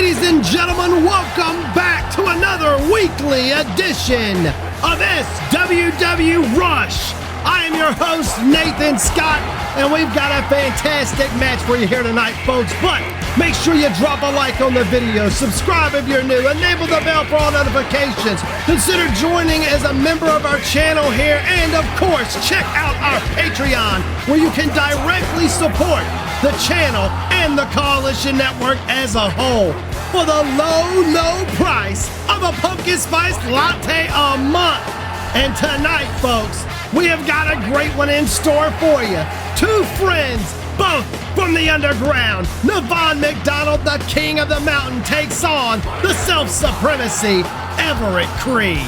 Ladies and gentlemen, welcome back to another weekly edition of SWW Rush. I am your host, Nathan Scott, and we've got a fantastic match for you here tonight, folks. But make sure you drop a like on the video, subscribe if you're new, enable the bell for all notifications, consider joining as a member of our channel here, and of course, check out our Patreon, where you can directly support the channel and the Coalition Network as a whole for the low price of a pumpkin spice latte a month. And tonight, folks, we have got a great one in store for you. Two friends, both from the underground. Navon McDonald, the king of the mountain, takes on the self-supremacy, Everett Creed.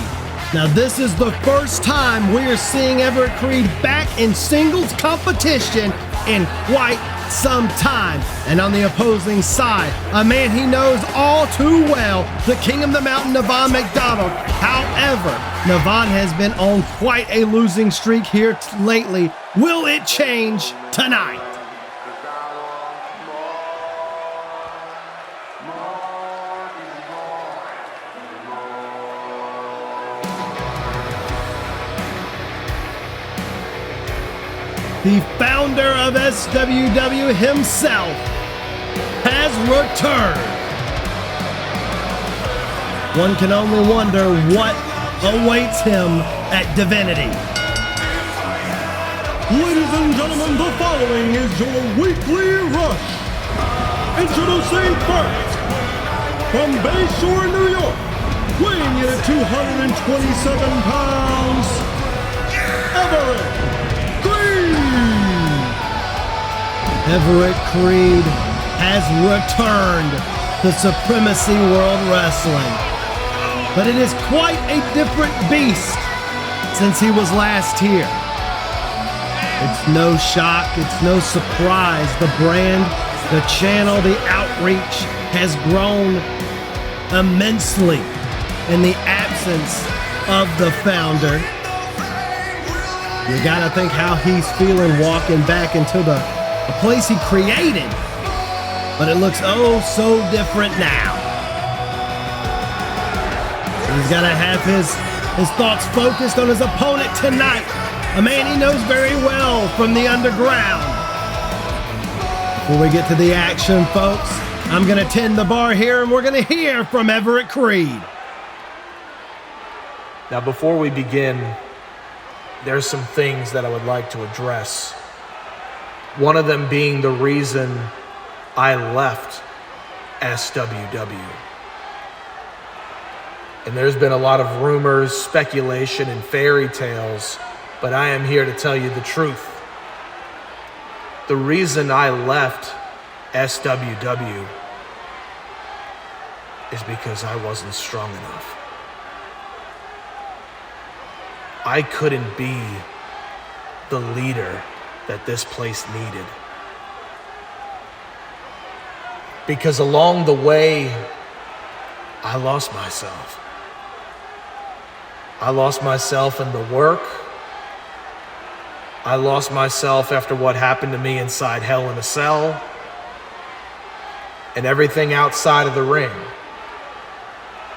Now, this is the first time we are seeing Everett Creed back in singles competition in quite some time. And on the opposing side, a man he knows all too well, the king of the mountain, Navon McDonald. However, Navon has been on quite a losing streak here lately. Will it change tonight? The founder of SWW himself has returned. One can only wonder what awaits him at Divinity. Ladies and gentlemen, the following is your weekly rush. Introducing first, from Bayshore, New York, weighing in at 227 pounds, Everett Creed. Everett Creed has returned to Supremacy World Wrestling. But it is quite a different beast since he was last here. It's no shock, it's no surprise. The brand, the channel, the outreach has grown immensely in the absence of the founder. You gotta think how he's feeling walking back into the place he created. But it looks oh so different now. He's gotta have his thoughts focused on his opponent tonight. A man he knows very well from the underground. Before we get to the action, folks, I'm gonna tend the bar here and we're gonna hear from Everett Creed. Now, before we begin, there's some things that I would like to address. One of them being the reason I left SWW. And there's been a lot of rumors, speculation, and fairy tales, but I am here to tell you the truth. The reason I left SWW is because I wasn't strong enough. I couldn't be the leader that this place needed. Because along the way, I lost myself. I lost myself in the work. I lost myself after what happened to me inside Hell in a Cell. And everything outside of the ring.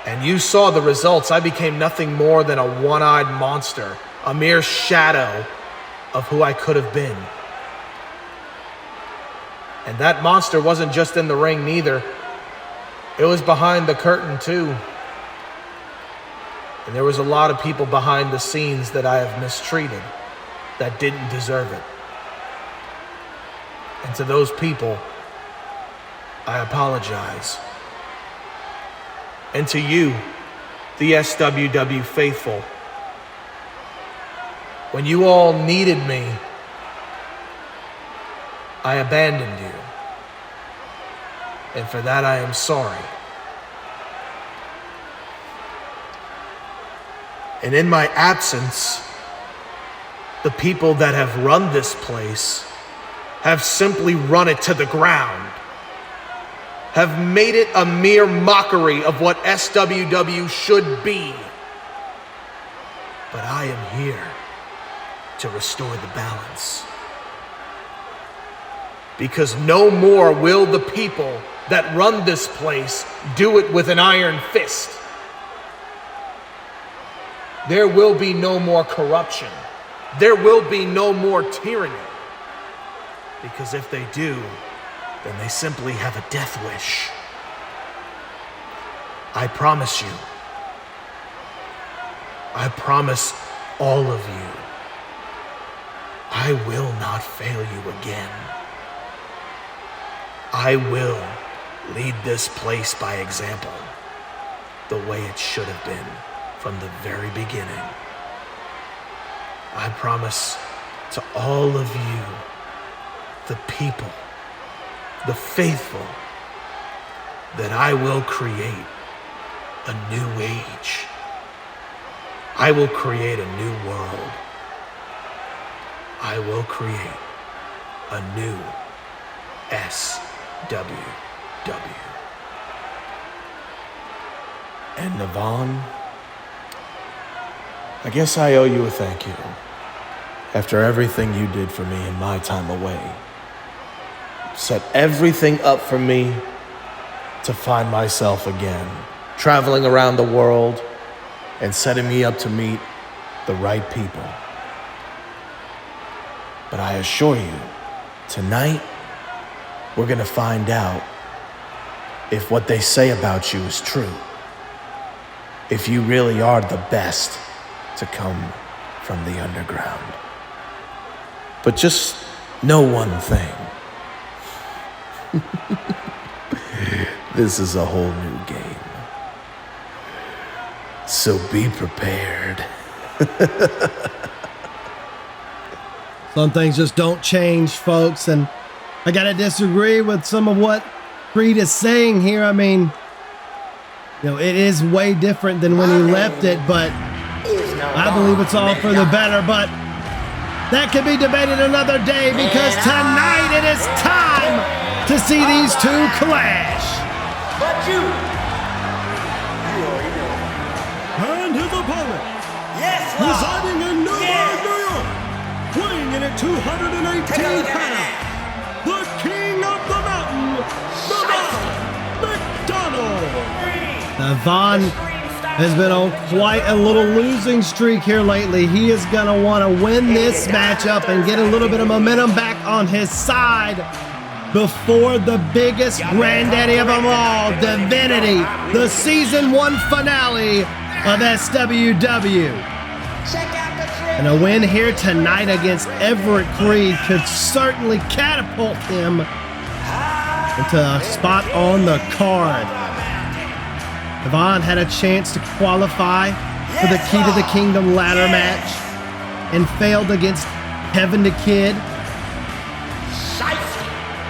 And you saw the results. I became nothing more than a one-eyed monster, a mere shadow of who I could have been. And that monster wasn't just in the ring neither. It was behind the curtain too. And there was a lot of people behind the scenes that I have mistreated, that didn't deserve it. And to those people, I apologize. And to you, the SWW faithful, when you all needed me, I abandoned you. And for that, I am sorry. And in my absence, the people that have run this place have simply run it to the ground, have made it a mere mockery of what SWW should be. But I am here to restore the balance. Because no more will the people that run this place do it with an iron fist. There will be no more corruption. There will be no more tyranny. Because if they do, then they simply have a death wish. I promise you. I promise all of you. I will not fail you again. I will lead this place by example, the way it should have been from the very beginning. I promise to all of you, the people, the faithful, that I will create a new age. I will create a new world. I will create a new SWW. And Navon, I guess I owe you a thank you. After everything you did for me in my time away, set everything up for me to find myself again, traveling around the world and setting me up to meet the right people. But I assure you, tonight, we're gonna find out if what they say about you is true. If you really are the best to come from the underground. But just know one thing. This is a whole new game. So be prepared. Some things just don't change, folks, and I gotta disagree with some of what Creed is saying here. I mean, you know, it is way different than when he left it, but I believe it's all for the better. But that could be debated another day, because tonight it is time to see these two clash. But you already know. And his opponent, Yes, Lord. residing in Newburgh, New York, weighing in at 218 pounds, the king of the mountain, Navon has been on quite a little losing streak here lately. He is going to want to win this matchup and get a little bit of momentum back on his side before the biggest granddaddy of them all, Divinity, the Season 1 finale of SWW. And a win here tonight against Everett Creed could certainly catapult him into a spot on the card. Navon had a chance to qualify for the Key to the Kingdom ladder match and failed against Kevin the Kid.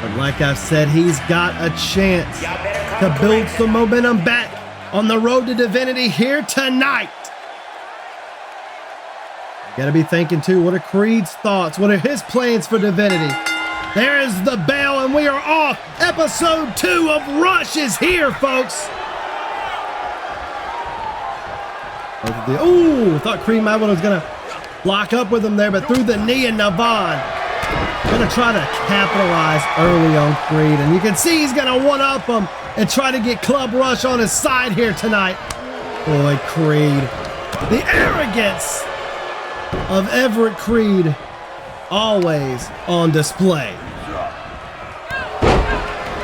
But like I've said, he's got a chance to build some momentum back on the road to Divinity here tonight. You gotta be thinking too, what are Creed's thoughts? What are his plans for Divinity? There is the bell and we are off. Episode 2 of Rush is here, folks. Ooh, thought Creed Mabel was gonna lock up with him there, but through the knee, and Navon gonna try to capitalize early on Creed, and you can see he's gonna one-up him and try to get Club Rush on his side here tonight. Boy, Creed, the arrogance of Everett Creed always on display.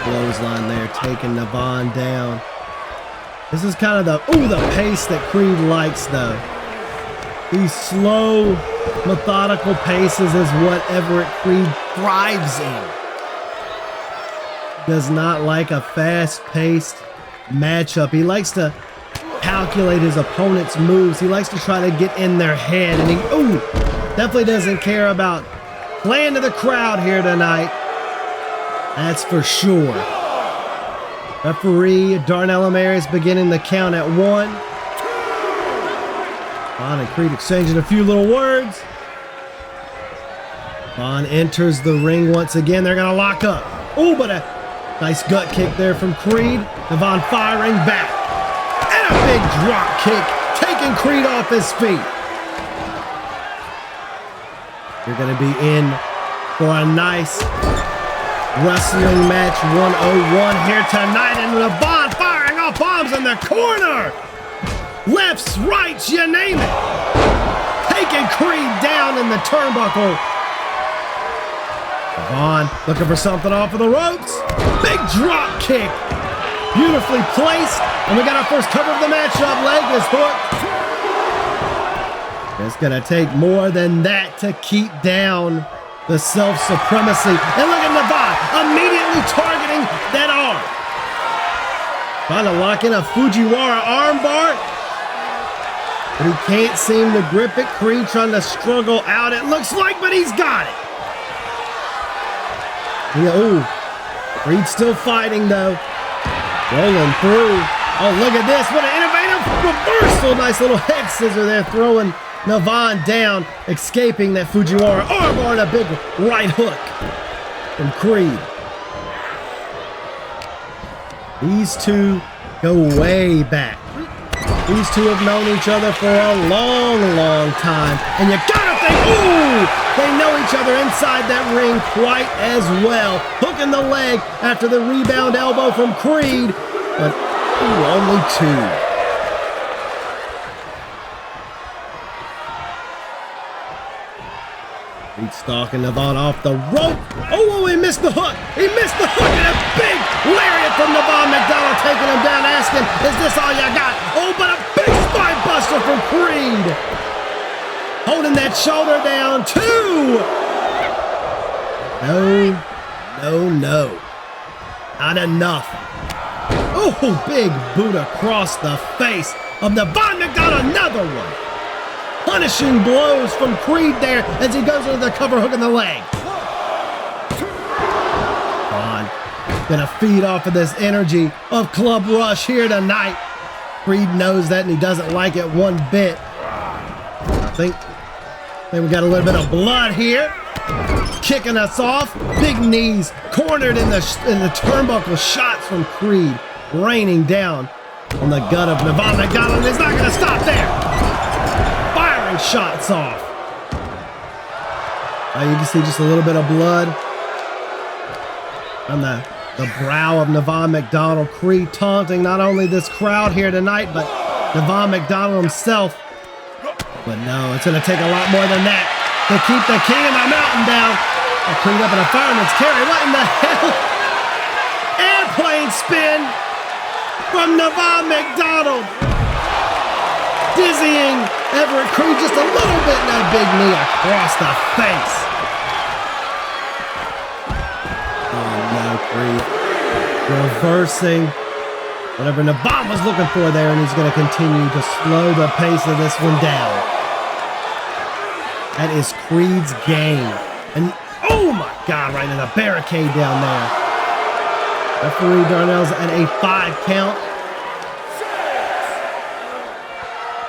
Clothesline there, taking Navon down. This is kind of the pace that Creed likes, though. These slow, methodical paces is what Everett Creed thrives in. Does not like a fast-paced matchup. He likes to calculate his opponent's moves. He likes to try to get in their head, and he definitely doesn't care about playing to the crowd here tonight. That's for sure. Referee Darnell Amaris beginning the count at 1. Vaughn and Creed exchanging a few little words. Vaughn enters the ring once again. They're going to lock up. Oh, but a nice gut kick there from Creed. Navon firing back. And a big drop kick, taking Creed off his feet. You're going to be in for a nice Wrestling match 101 here tonight, and Levon firing off bombs in the corner. Lefts, rights, you name it. Taking Creed down in the turnbuckle. Levon looking for something off of the ropes. Big drop kick. Beautifully placed. And we got our first cover of the matchup. Leg is hooked. It's going to take more than that to keep down the self-supremacy. And look at Levon immediately targeting that arm. Trying to lock in a Fujiwara armbar. But he can't seem to grip it. Creed trying to struggle out, it looks like, but he's got it. Yeah, ooh. Creed still fighting, though. Rolling through. Oh, look at this. What an innovative reversal. Nice little head scissor there, throwing Levon down, escaping that Fujiwara armbar and a big right hook from Creed. These two go way back. These two have known each other for a long, long time. And you gotta think, ooh, they know each other inside that ring quite as well. Hooking the leg after the rebound elbow from Creed. But ooh, only two. Creed stalking Levon off the rope. Oh, he missed the hook. He missed the hook, and a big lariat from Levon McDonald taking him down, asking, is this all you got? Oh, but a big spine buster from Creed. Holding that shoulder down, two. No. Not enough. Oh, big boot across the face of Levon McDonald, another one. Punishing blows from Creed there as he goes into the cover hook in the leg. Gonna feed off of this energy of Club Rush here tonight. Creed knows that and he doesn't like it one bit. I think we got a little bit of blood here. Kicking us off. Big knees cornered in the turnbuckle shots from Creed. Raining down on the gut of Levon McDonald, and it's not gonna stop there. Firing shots off. You can see just a little bit of blood on the brow of Levon McDonald. Creed taunting not only this crowd here tonight, but Levon McDonald himself. But no, it's going to take a lot more than that to keep the king of the mountain down. Creed up in a fireman's carry. What in the hell? Airplane spin from Levon McDonald. Dizzying Everett Creed just a little bit, and that big knee across the face. Creed reversing whatever Levon was looking for there, and he's going to continue to slow the pace of this one down. That is Creed's game. And oh my God, right in the barricade down there. Referee Darnell's at a 5 count.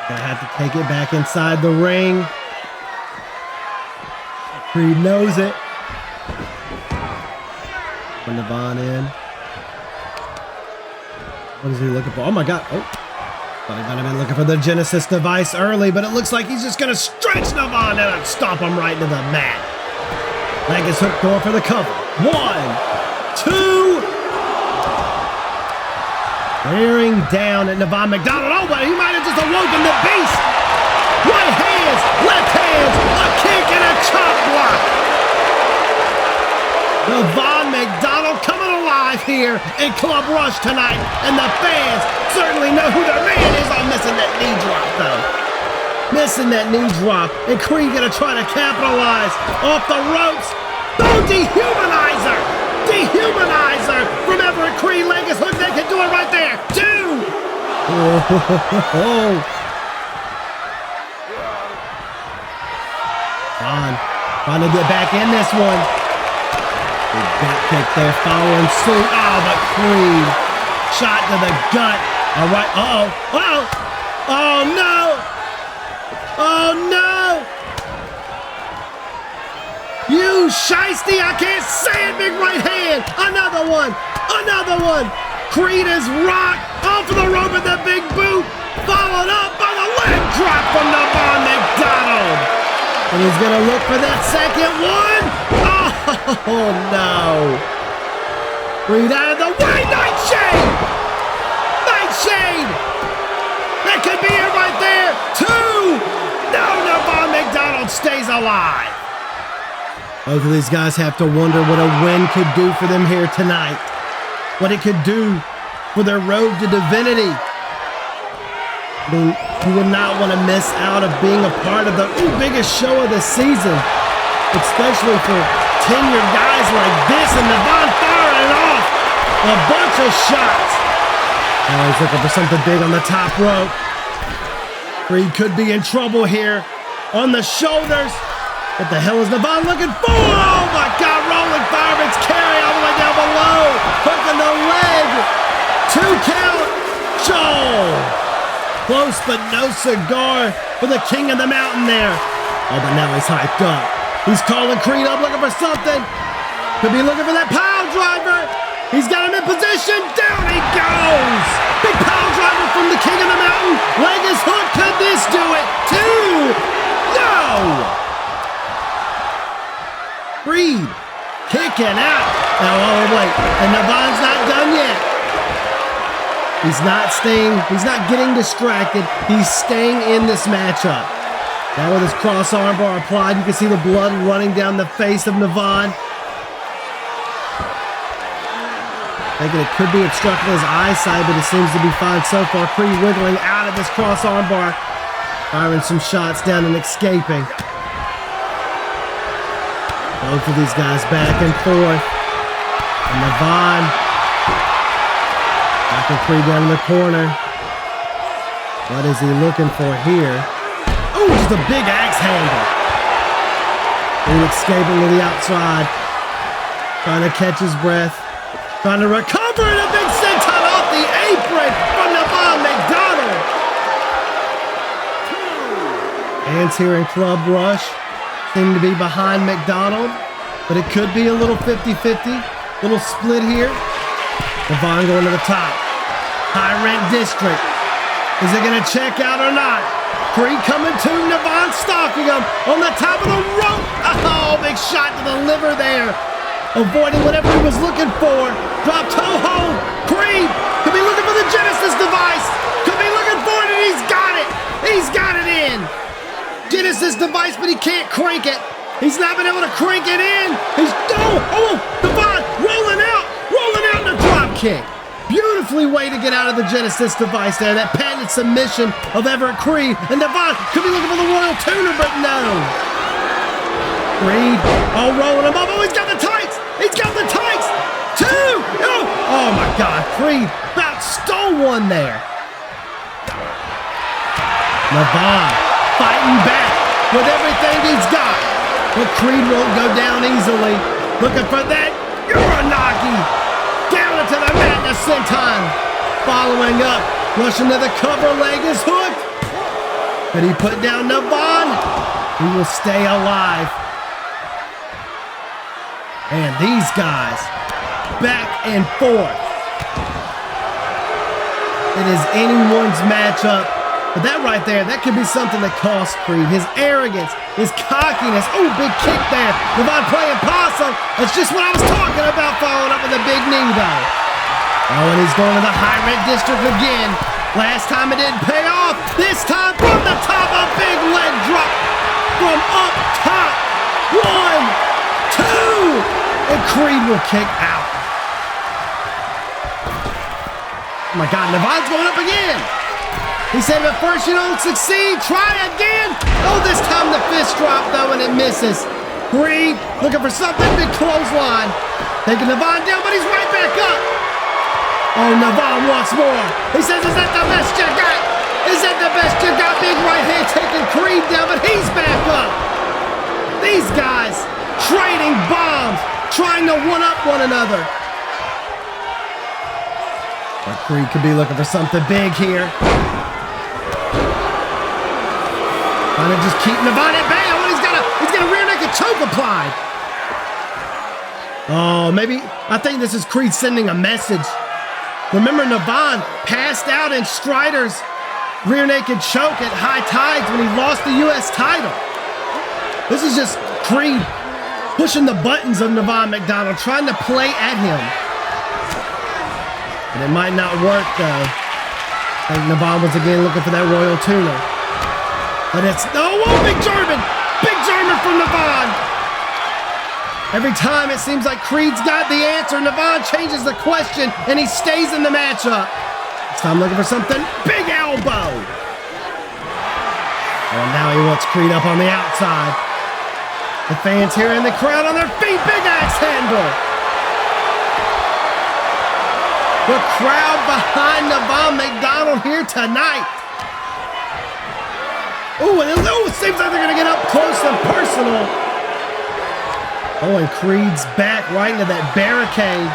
Gonna have to take it back inside the ring. Creed knows it. Putting Levon in. What is he looking for? Oh my God. Oh. Thought he might have been looking for the Genesis device early, but it looks like he's just going to stretch Levon out and stomp him right into the mat. Leg is hooked, going for the cover. 1, 2. Bearing down at Levon McDonald. Oh, but he might have just awoken the beast. Right hands, left hands, a kick and a chop block. Levon McDonald coming alive here in Club Rush tonight, and the fans certainly know who their man is. I'm missing that knee drop, though. Missing that knee drop, and Creed gonna try to capitalize off the ropes. Oh, dehumanizer! Dehumanizer from Everett Creed. Leg is hooked. They can do it right there. 2! Trying to get back in this one. Big back kick there, following suit. Oh, but Creed shot to the gut. All right. Oh no! Oh no! You shiesty! I can't say it. Big right hand. Another one. Creed is rocked off of the rope with the big boot, followed up by the leg drop from Levon McDonald. And he's gonna look for that second one. Oh no! Creed out of the way. Nightshade! Nightshade! That could be it right there. 2! No, Navon McDonald stays alive. Both of these guys have to wonder what a win could do for them here tonight. What it could do for their road to divinity. I mean, you would not want to miss out of being a part of the biggest show of the season, especially for tenured guys like this and Navon firing off a bunch of shots. Oh, he's looking for something big on the top rope. Creed could be in trouble here on the shoulders. What the hell is Navon looking for? Oh my God, rolling fireman's carry all the way down below. Hooking the leg. 2 count. Joel. Close but no cigar for the king of the mountain there. Oh, but now he's hyped up. He's calling Creed up looking for something. Could be looking for that pile driver. He's got him in position. Down he goes. Big pile driver from the king of the mountain. Leg is hooked. Could this do it? 2. No. Creed kicking out. Oh, wait. And Navon's not done yet. He's not getting distracted. He's staying in this matchup. Now with his cross armbar applied, you can see the blood running down the face of Navon. Thinking it could be obstructing his eyesight, but it seems to be fine so far. Creed wiggling out of this cross armbar, firing some shots down and escaping. Both of these guys back and forth. And Navon knocking Creed down in the corner. What is he looking for here? Oh, just a big axe handle. Creed escaping to the outside. Trying to catch his breath. Trying to recover, and a big senton off the apron from Navon McDonald. Hands here in Club Rush seem to be behind McDonald, but it could be a little 50-50, little split here. Navon going to the top. High rent district. Is it going to check out or not? Creed coming to Navon, stalking him on the top of the rope. Oh, big shot to the liver there. Avoiding whatever he was looking for. Drop toe hold. Creed could be looking for the Genesis device. Could be looking for it, and he's got it. He's got it in. Genesis device, but he can't crank it. He's not been able to crank it in. He's, Navon rolling out in a drop kick. Beautifully way to get out of the Genesis device there. That patented submission of Everett Creed. And Navon could be looking for the Royal Tuner, but no. Creed, rolling him up. Oh, he's got the tights. He's got the tights. 2. Oh my God. Creed about stole one there. Navon fighting back with everything he's got. But Creed won't go down easily. Looking for that Uranagi. Down into the mat, the senton. Following up. Rushing to the cover, leg is hooked. But he put down Navon. He will stay alive. And these guys, back and forth. It is anyone's matchup. But that right there, that could be something that costs Creed. His arrogance, his cockiness. Oh, big kick there. Navon playing possum. That's just what I was talking about, following up with a big knee, though. Oh, and he's going to the high rent district again. Last time it didn't pay off. This time from the top, a big leg drop from up top. 1, 2. And Creed will kick out. Oh my God, Navon's going up again. He said, at first you don't succeed, try again. Oh, this time the fist drop though, and it misses. Creed looking for something, big clothesline. Taking Navon down, but he's right back up. Oh, Navon wants more. He says, is that the best you got? Is that the best you got? Big right hand taking Creed down, but he's back up. These guys trading bombs, trying to one-up one another. But Creed could be looking for something big here. Trying to just keep Navon at bay. Oh, he's got a rear naked choke applied. Oh, maybe, I think this is Creed sending a message. Remember, Navon passed out in Strider's rear naked choke at High Tides when he lost the U.S. title. This is just Creed pushing the buttons of Navon McDonald, trying to play at him. And it might not work, though. I think Navon was again looking for that Royal Tuna. But it's, oh, Big German! Big German from Navon! Every time it seems like Creed's got the answer, Navon changes the question, and he stays in the matchup. This time looking for something, big elbow! And now he wants Creed up on the outside. The fans here in the crowd on their feet, big axe handle! The crowd behind Navon McDonald here tonight. Ooh, and it seems like they're gonna get up close and personal. Oh, and Creed's back right into that barricade.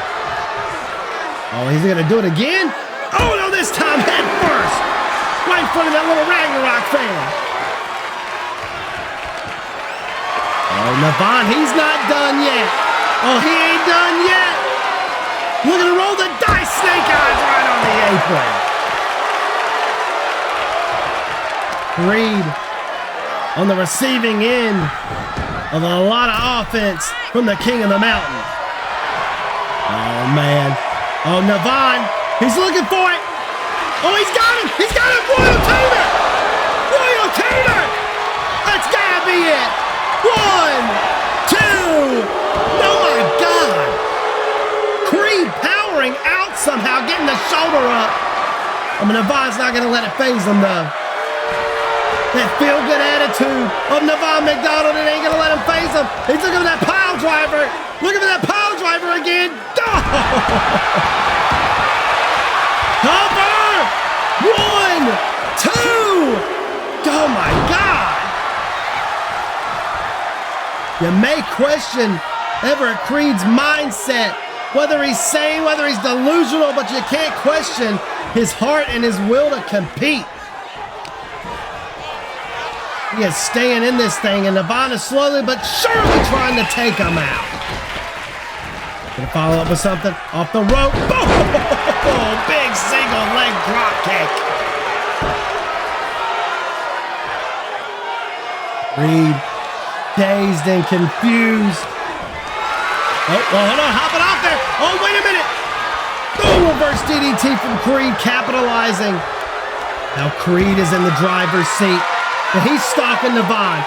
Oh, he's gonna do it again? Oh no, this time head first. Right in front of that little Ragnarok fan. Oh, Navon, he's not done yet. Oh, he ain't done yet. Look at him roll the dice, snake eyes right on the apron. Creed on the receiving end of a lot of offense from the King of the Mountain. Oh, man. Oh, Navon, he's looking for it. Oh, he's got him. He's got him. Royal Tuner. Royal Tuner. That's got to be it. 1, 2. Oh, my God. Creed powering out somehow, getting the shoulder up. I mean, Navon's not going to let it phase him, though. That feel-good attitude of Navon McDonald, it ain't going to let him phase him. He's looking for that pile driver. Looking for that pile driver again. Oh! Cover! 1, 2. Oh, my God. You may question Everett Creed's mindset, whether he's sane, whether he's delusional, but you can't question his heart and his will to compete. He is staying in this thing, and Navon is slowly but surely trying to take him out. Gonna follow up with something off the rope. Oh, big single leg drop kick. Creed, dazed and confused. Oh, well, hold on, hopping off there. Oh, wait a minute. Oh, reverse DDT from Creed, capitalizing. Now Creed is in the driver's seat. And he's stalking Navon.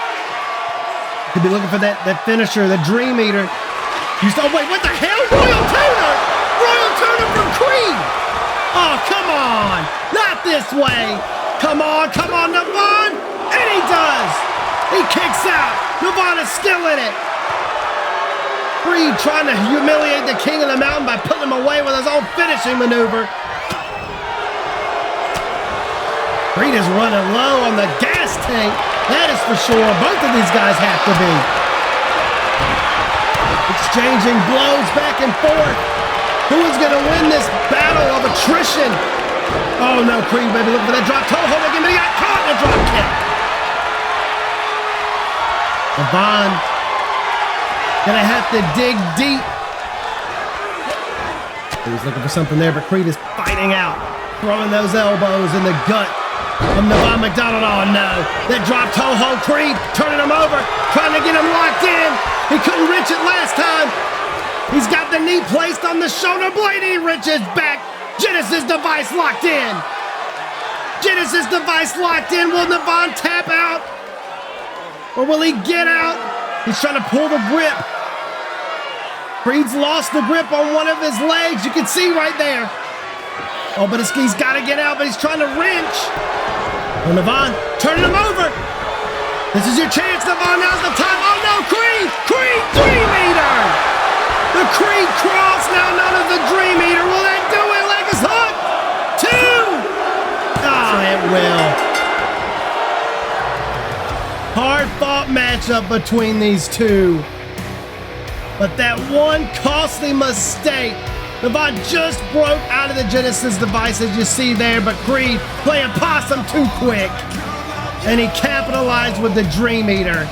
Could be looking for that finisher, the Dream Eater. Oh, wait, what the hell? Royal Tuner! Royal Tuner from Creed! Oh, come on! Not this way! Come on, Navon! And he does! He kicks out! Navon is still in it! Creed trying to humiliate the King of the Mountain by putting him away with his own finishing maneuver. Creed is running low on the gas tank. That is for sure. Both of these guys have to be. Exchanging blows back and forth. Who is going to win this battle of attrition? Oh no, Creed, baby, look for that drop toe hold again, but he got caught in a drop kick. Navon gonna have to dig deep. He was looking for something there, but Creed is fighting out, throwing those elbows in the gut of Navon McDonald. Oh no, that drop toe hold, Creed turning him over, trying to get him locked in. He couldn't reach it last time. He's got the knee placed on the shoulder blade. He reaches back. Genesis device locked in. Genesis device locked in. Will Navon tap out? Or will he get out? He's trying to pull the grip. Creed's lost the grip on one of his legs. You can see right there. Oh, but he's got to get out, but he's trying to wrench. Oh, Navon turning him over. This is your chance, Navon. Now's the time. Oh, no, Creed! Creed, Dream Eater! The Creed cross, now known as the Dream Eater. Will that do it? Leg is hooked. 2! Oh, it will. Hard-fought matchup between these two. But that one costly mistake. Navon just broke out of the Genesis device, as you see there, but Creed playing possum too quick. And he capitalized with the Dream Eater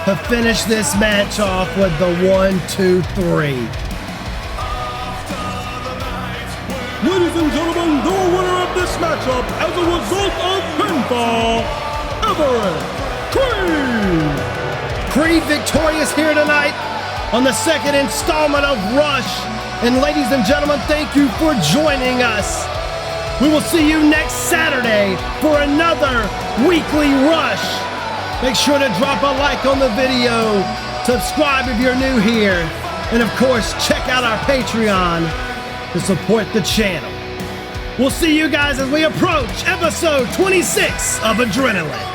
to finish this match off with the 1, 2, 3. Ladies and gentlemen, the winner of this matchup as a result of pinfall, Everett Creed. Creed victorious here tonight on the second installment of Rush. And ladies and gentlemen, thank you for joining us. We will see you next Saturday for another weekly rush. Make sure to drop a like on the video, subscribe if you're new here, and of course, check out our Patreon to support the channel. We'll see you guys as we approach episode 26 of Adrenaline.